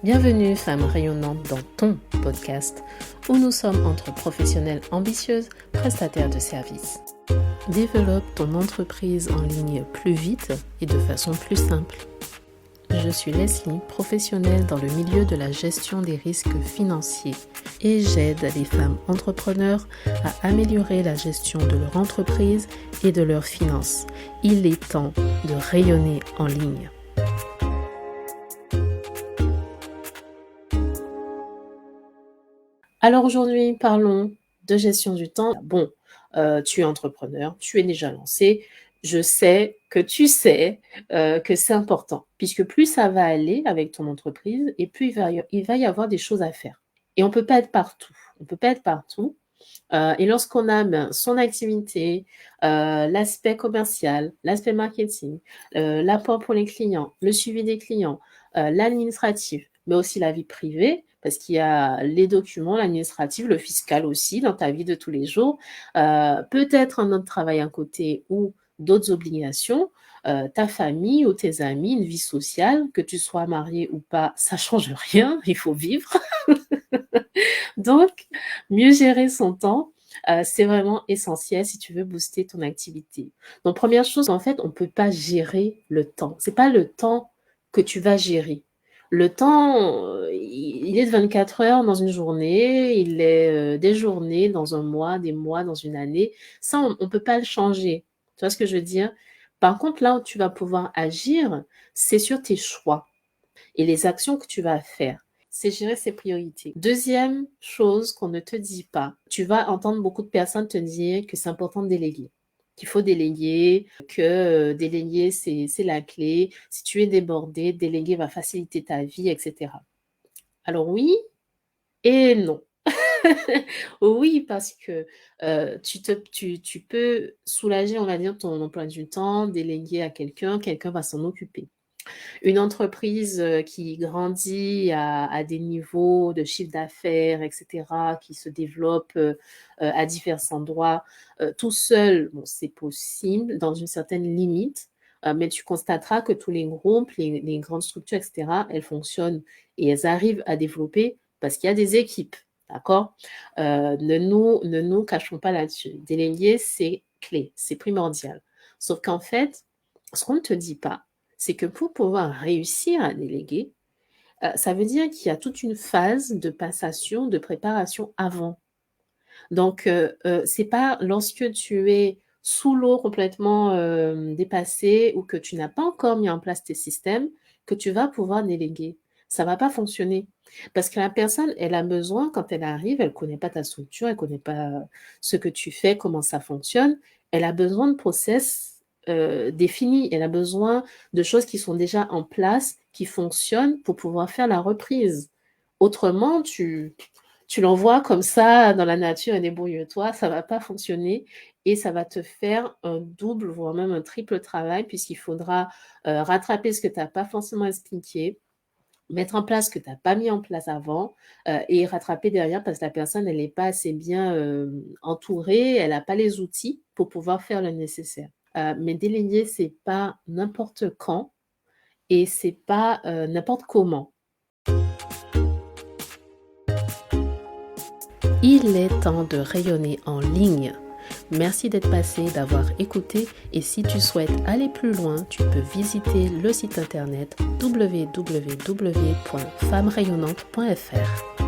Bienvenue Femme rayonnante dans ton podcast où nous sommes entre professionnelles ambitieuses, prestataires de services. Développe ton entreprise en ligne plus vite et de façon plus simple. Je suis Leslie, professionnelle dans le milieu de la gestion des risques financiers et j'aide les femmes entrepreneurs à améliorer la gestion de leur entreprise et de leurs finances. Il est temps de rayonner en ligne. Alors aujourd'hui, parlons de gestion du temps. Bon, tu es entrepreneur, tu es déjà lancé. Je sais que tu sais que c'est important, puisque plus ça va aller avec ton entreprise et plus il va y avoir des choses à faire. Et on ne peut pas être partout. On peut pas être partout. Et lorsqu'on a son activité, l'aspect commercial, l'aspect marketing, l'apport pour les clients, le suivi des clients, l'administratif, mais aussi la vie privée, parce qu'il y a les documents, l'administratif, le fiscal aussi dans ta vie de tous les jours, peut-être un autre travail à côté ou d'autres obligations, ta famille ou tes amis, une vie sociale, que tu sois marié ou pas, ça change rien, il faut vivre. Donc, mieux gérer son temps, c'est vraiment essentiel si tu veux booster ton activité. Donc, première chose, en fait, on ne peut pas gérer le temps. C'est pas le temps que tu vas gérer. Le temps, il est de 24 heures dans une journée, il est des journées dans un mois, des mois dans une année. Ça, on ne peut pas le changer. Tu vois ce que je veux dire? Par contre, là où tu vas pouvoir agir, c'est sur tes choix et les actions que tu vas faire. C'est gérer ses priorités. Deuxième chose qu'on ne te dit pas, tu vas entendre beaucoup de personnes te dire que c'est important de déléguer, qu'il faut déléguer, que déléguer c'est la clé. Si tu es débordé, déléguer va faciliter ta vie, etc. Alors oui et non. Oui, parce que tu peux soulager, on va dire, ton emploi du temps, déléguer à quelqu'un va s'en occuper. Une entreprise qui grandit à des niveaux de chiffre d'affaires, etc., qui se développe à divers endroits, tout seul, bon, c'est possible dans une certaine limite, mais tu constateras que tous les groupes, les grandes structures, etc., elles fonctionnent et elles arrivent à développer parce qu'il y a des équipes, d'accord? Ne nous cachons pas là-dessus. Déléguer, c'est clé, c'est primordial. Sauf qu'en fait, ce qu'on ne te dit pas, c'est que pour pouvoir réussir à déléguer, ça veut dire qu'il y a toute une phase de passation, de préparation avant. Donc, c'est pas lorsque tu es sous l'eau complètement dépassé ou que tu n'as pas encore mis en place tes systèmes que tu vas pouvoir déléguer. Ça va pas fonctionner. Parce que la personne, elle a besoin, quand elle arrive, elle connaît pas ta structure, elle connaît pas ce que tu fais, comment ça fonctionne. Elle a besoin de process définis. Elle a besoin de choses qui sont déjà en place, qui fonctionnent pour pouvoir faire la reprise. Autrement, tu l'envoies comme ça dans la nature et débrouille-toi, ça va pas fonctionner et ça va te faire un double, voire même un triple travail puisqu'il faudra rattraper ce que tu n'as pas forcément expliqué, mettre en place ce que tu n'as pas mis en place avant et rattraper derrière parce que la personne, elle n'est pas assez bien entourée, elle n'a pas les outils pour pouvoir faire le nécessaire. Mais déléguer, c'est pas n'importe quand et c'est pas n'importe comment. Il est temps de rayonner en ligne. Merci d'être passé, d'avoir écouté et si tu souhaites aller plus loin, tu peux visiter le site internet www.femmerayonnante.fr.